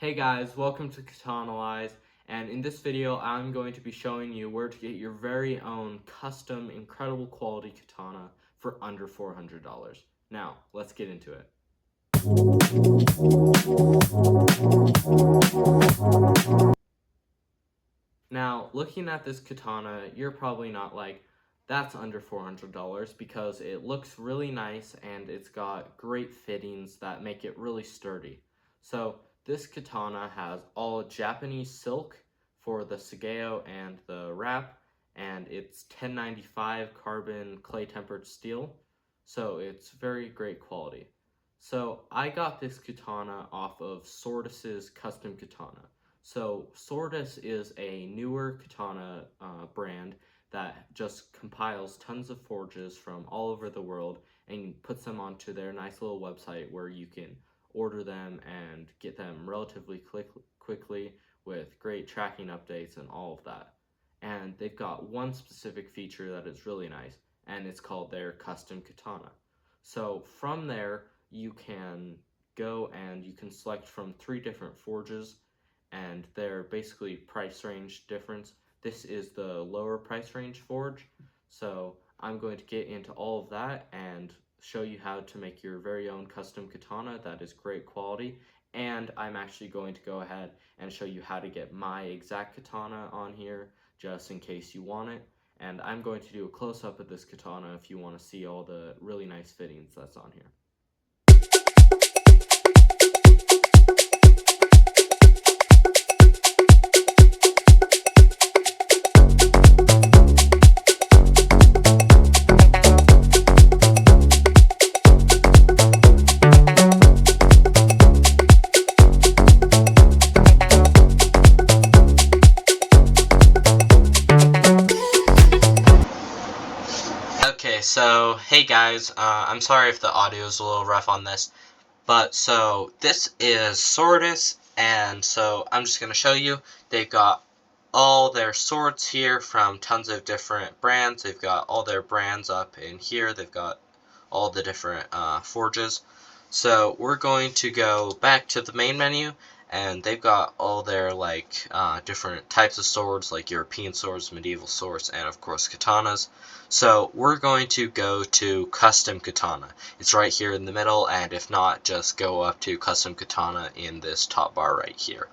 Hey guys, welcome to Katana, and in this video I'm going to be showing you where to get your very own custom incredible quality katana for under $400. Now, let's get into it. Now, looking at this katana, you're probably not like, that's under $400 because it looks really nice and it's got great fittings that make it really sturdy. So, this katana has all Japanese silk for the sageo and the wrap, and it's 1095 carbon clay tempered steel, so it's very great quality. So, I got this katana off of Sordis's Custom Katana. So Sordis is a newer katana brand that just compiles tons of forges from all over the world and puts them onto their nice little website where you can order them and get them relatively quickly with great tracking updates and all of that. And they've got one specific feature that is really nice, and it's called their custom katana. So from there, you can go and you can select from 3 different forges, and they're basically price range difference. This is the lower price range forge, so I'm going to get into all of that and show you how to make your very own custom katana that is great quality, and I'm actually going to go ahead and show you how to get my exact katana on here just in case you want it, and I'm going to do a close-up of this katana if you want to see all the really nice fittings that's on here. Okay, so hey guys, I'm sorry if the audio is a little rough on this, but so this is Sordis, and so I'm just going to show you. They've got all their swords here from tons of different brands. They've got all their brands up in here. They've got all the different forges. So we're going to go back to the main menu, and they've got all their different types of swords, like European swords, medieval swords, and of course katanas. So we're going to go to Custom Katana. It's right here in the middle, and if not, just go up to Custom Katana in this top bar right here.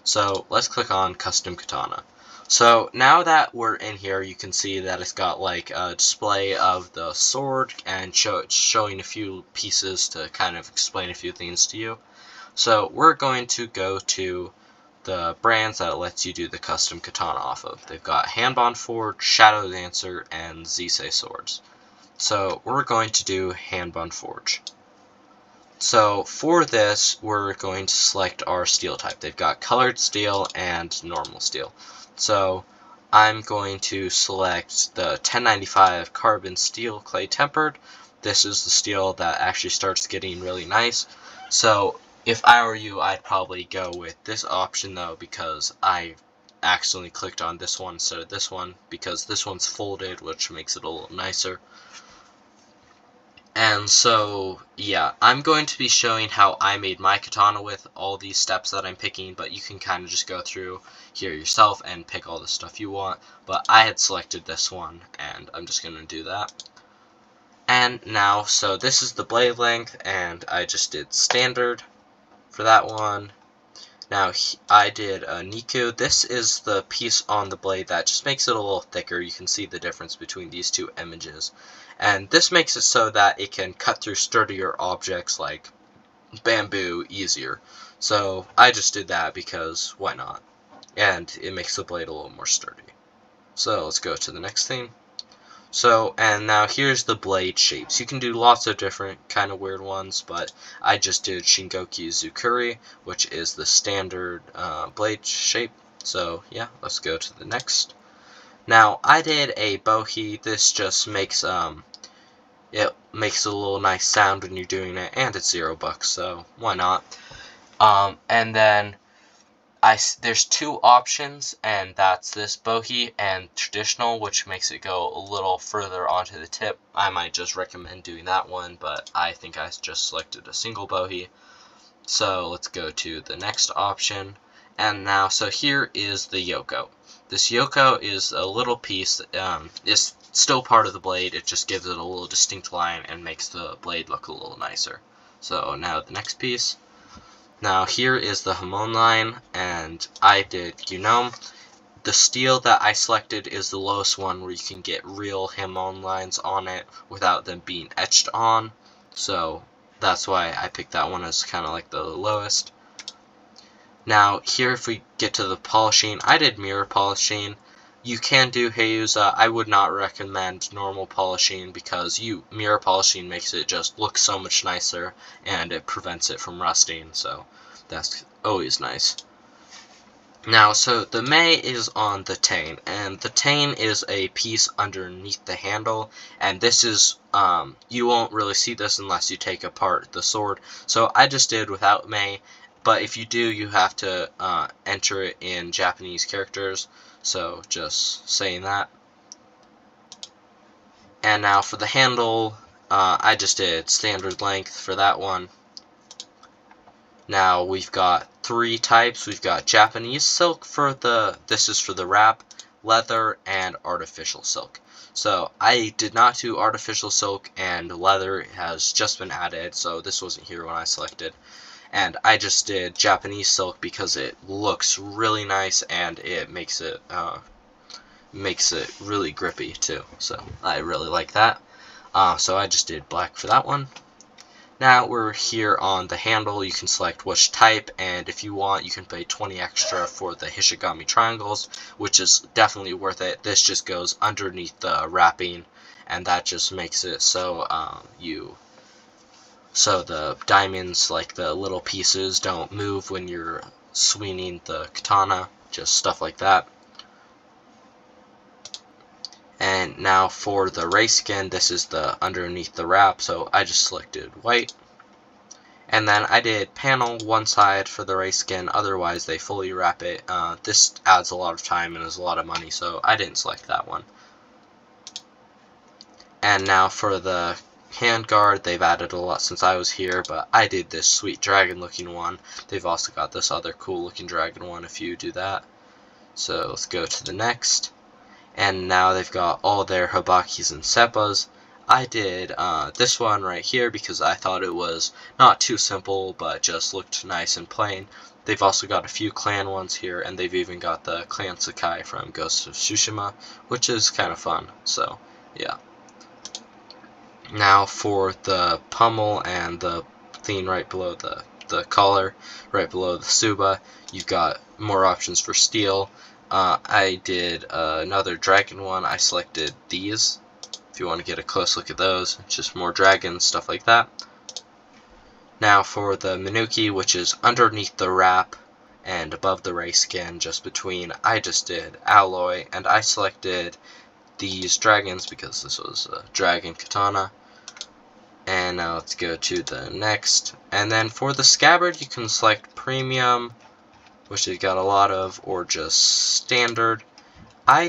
So let's click on Custom Katana. So now that we're in here, you can see that it's got like a display of the sword and showing a few pieces to kind of explain a few things to you. So we're going to go to the brands that lets you do the custom katana off of. They've got Hanbon Forge, Shadow Dancer, and Zisei swords. So we're going to do Hanbon Forge. So for this, we're going to select our steel type. They've got colored steel and normal steel. So I'm going to select the 1095 carbon steel clay tempered. This is the steel that actually starts getting really nice. So if I were you, I'd probably go with this option though, because I accidentally clicked on this one instead of this one, because this one's folded, which makes it a little nicer. And so, yeah, I'm going to be showing how I made my katana with all these steps that I'm picking, but you can kind of just go through here yourself and pick all the stuff you want. But I had selected this one, and I'm just going to do that. And now, so this is the blade length, and I just did standard for that one. Now, I did a Niku. This is the piece on the blade that just makes it a little thicker. You can see the difference between these two images. And this makes it so that it can cut through sturdier objects like bamboo easier. So I just did that because why not? And it makes the blade a little more sturdy. So let's go to the next thing. So, and now here's the blade shapes. You can do lots of different kind of weird ones, but I just did Shingoki Zukuri, which is the standard blade shape. So yeah, let's go to the next. Now, I did a bohi. This just makes it makes a little nice sound when you're doing it, and it's $0, so why not? And then there's 2 options, and that's this bohi and traditional, which makes it go a little further onto the tip. I might just recommend doing that one, but I think I just selected a single bohi. So let's go to the next option. And now, so here is the Yoko. This Yoko is a little piece, it's still part of the blade, it just gives it a little distinct line and makes the blade look a little nicer. So now the next piece. Now here is the Hamon line, and I did Gnome. The steel that I selected is the lowest one where you can get real Hamon lines on it without them being etched on. So that's why I picked that one as kind of like the lowest. Now here if we get to the polishing, I did mirror polishing. You can do Heyusa. I would not recommend normal polishing because mirror polishing makes it just look so much nicer and it prevents it from rusting, so that's always nice. Now, so the Mei is on the Tane, and the Tane is a piece underneath the handle, and this is, you won't really see this unless you take apart the sword, so I just did without Mei, but if you do, you have to enter it in Japanese characters, so just saying that. And now for the handle, I just did standard length for that one. Now we've got 3 types. We've got Japanese silk this is for the wrap, leather, and artificial silk. So I did not do artificial silk, and leather has just been added, so this wasn't here when I selected. And I just did Japanese silk because it looks really nice and it makes it really grippy too. So I really like that. So I just did black for that one. Now we're here on the handle. You can select which type, and if you want, you can pay 20 extra for the Hishigami triangles, which is definitely worth it. This just goes underneath the wrapping, and that just makes it so so the diamonds, like the little pieces, don't move when you're swinging the katana, just stuff like that. And now for the ray skin, this is the underneath the wrap, so I just selected white. And then I did panel one side for the ray skin, otherwise they fully wrap it. This adds a lot of time and is a lot of money, so I didn't select that one. And now for the handguard, they've added a lot since I was here, but I did this sweet dragon looking one. They've also got this other cool looking dragon one if you do that. So let's go to the next. And now they've got all their habakis and seppas. I did this one right here because I thought it was not too simple, but just looked nice and plain. They've also got a few clan ones here, and they've even got the Clan Sakai from Ghost of Tsushima, which is kind of fun, so yeah. Now for the pommel and the thing right below the collar, right below the Suba, you've got more options for steel. I did another dragon one. I selected these. If you want to get a close look at those, it's just more dragons, stuff like that. Now for the Minuki, which is underneath the wrap and above the ray skin, just between, I just did alloy, and I selected these dragons because this was a dragon katana. And now let's go to the next. And then for the scabbard, you can select premium, which they've got a lot of, or just standard. I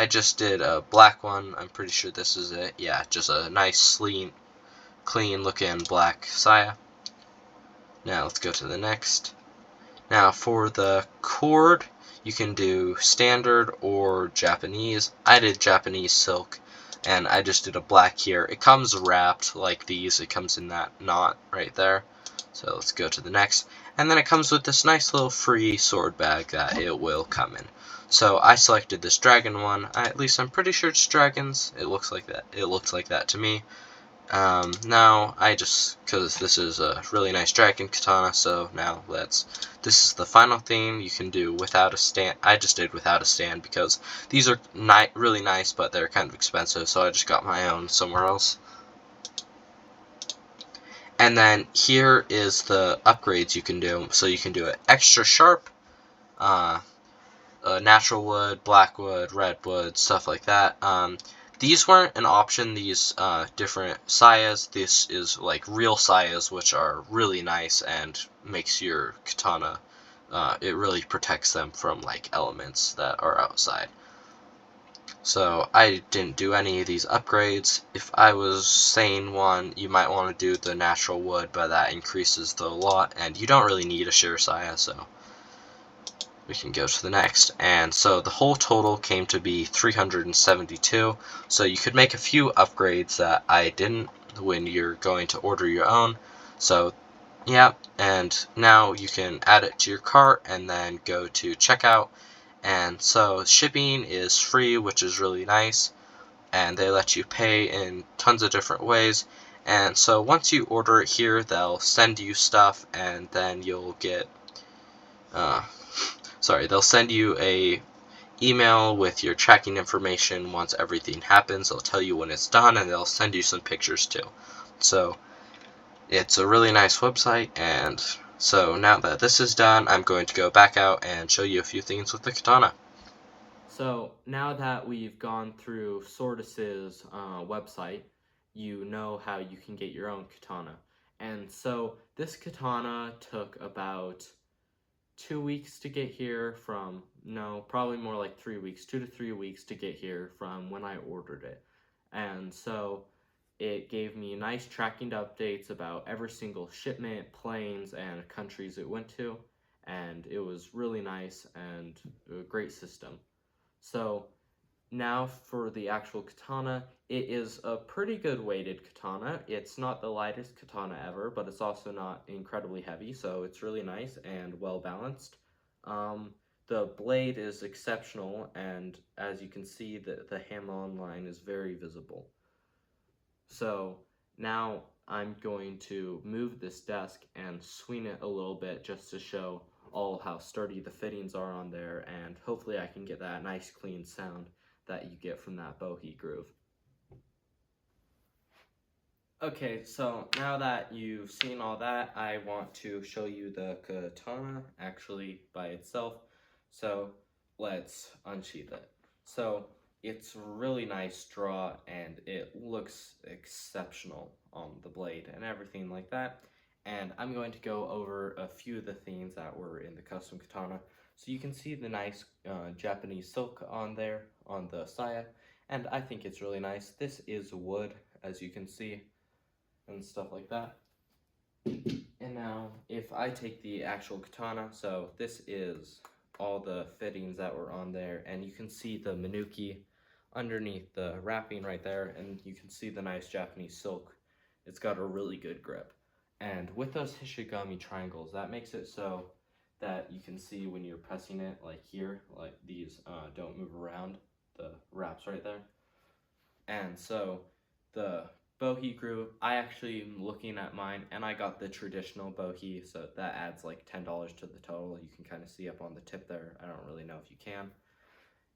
just did a black one. I'm pretty sure this is it. Yeah, just a nice, clean looking black saya. Now let's go to the next. Now for the cord, you can do standard or Japanese. I did Japanese silk, and I just did a black here. It comes wrapped like these. It comes in that knot right there. So let's go to the next. And then it comes with this nice little free sword bag that it will come in. So I selected this dragon one. At least I'm pretty sure it's dragons. It looks like that. It looks like that to me. Now because this is a really nice dragon katana, so now this is the final thing you can do without a stand. I just did without a stand because these are really nice, but they're kind of expensive, so I just got my own somewhere else. And then here is the upgrades you can do. So you can do it extra sharp, natural wood, black wood, red wood, stuff like that. These weren't an option, these different sayas. This is like real sayas, which are really nice and makes your katana, it really protects them from like elements that are outside. So I didn't do any of these upgrades. If I was saying one, you might want to do the natural wood, but that increases the lot, and you don't really need a Shirasaya, so we can go to the next. And so the whole total came to be 372. So you could make a few upgrades that I didn't when you're going to order your own. So yeah, and now you can add it to your cart and then go to checkout. And so shipping is free, which is really nice, and they let you pay in tons of different ways. And so once you order it here, they'll send you stuff, and then you'll get uh, they'll send you a email with your tracking information. Once everything happens, they'll tell you when it's done, and they'll send you some pictures too. So it's a really nice website. And so now that this is done, I'm going to go back out and show you a few things with the katana. So now that we've gone through Sortis's website, you know how you can get your own katana. And so this katana took about 2 weeks to get here from, no, probably more like 3 weeks, 2 to 3 weeks to get here from when I ordered it. And so it gave me nice tracking updates about every single shipment, planes, and countries it went to. And it was really nice and a great system. So now for the actual katana, it is a pretty good weighted katana. It's not the lightest katana ever, but it's also not incredibly heavy, so it's really nice and well balanced. The blade is exceptional, and as you can see, the hammer-on line is very visible. So now I'm going to move this desk and swing it a little bit just to show all how sturdy the fittings are on there, and hopefully I can get that nice clean sound that you get from that bohe groove. Okay, so now that you've seen all that, I want to show you the katana actually by itself. So let's unsheath it. So it's really nice draw and it looks exceptional on the blade and everything like that. And I'm going to go over a few of the things that were in the custom katana. So you can see the nice Japanese silk on there on the saya, and I think it's really nice. This is wood, as you can see, and stuff like that. And now, if I take the actual katana, so this is all the fittings that were on there, and you can see the Minuki underneath the wrapping right there, and you can see the nice Japanese silk. It's got a really good grip. And with those Hishigami triangles, that makes it so that you can see when you're pressing it, like here, like these don't move around, the wraps right there. And so the bohe groove, I actually am looking at mine, and I got the traditional bohe, so that adds like $10 to the total. You can kind of see up on the tip there. I don't really know if you can.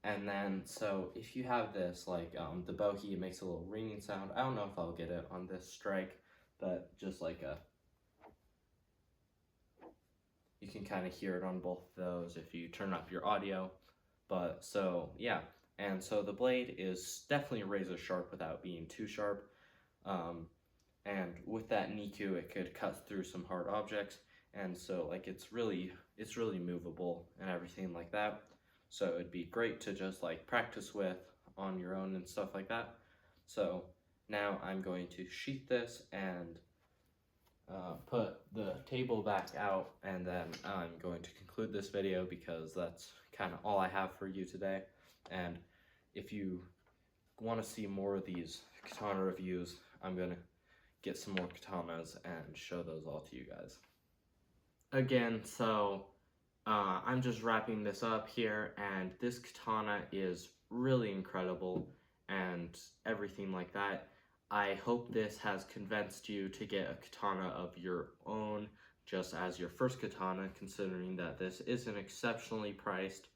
And then, so if you have this, like the bohe, it makes a little ringing sound. I don't know if I'll get it on this strike, but just like you can kind of hear it on both of those if you turn up your audio. But so yeah, and so the blade is definitely razor sharp without being too sharp. And with that Niku, it could cut through some hard objects, and so like it's really movable and everything like that. So it'd be great to just like practice with on your own and stuff like that. So now I'm going to sheath this and put the table back out, and then I'm going to conclude this video because that's kind of all I have for you today. And if you want to see more of these katana reviews, I'm going to get some more katanas and show those all to you guys. Again, so I'm just wrapping this up here, and this katana is really incredible and everything like that. I hope this has convinced you to get a katana of your own just as your first katana, considering that this isn't exceptionally priced,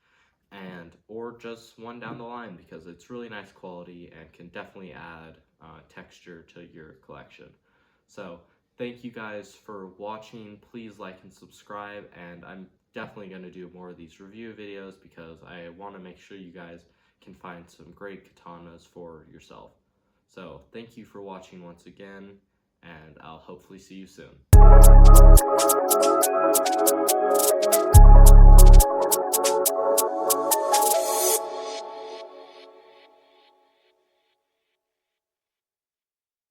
and or just one down the line, because it's really nice quality and can definitely add texture to your collection. So thank you guys for watching. Please like and subscribe, and I'm definitely going to do more of these review videos because I want to make sure you guys can find some great katanas for yourself. So thank you for watching once again, and I'll hopefully see you soon.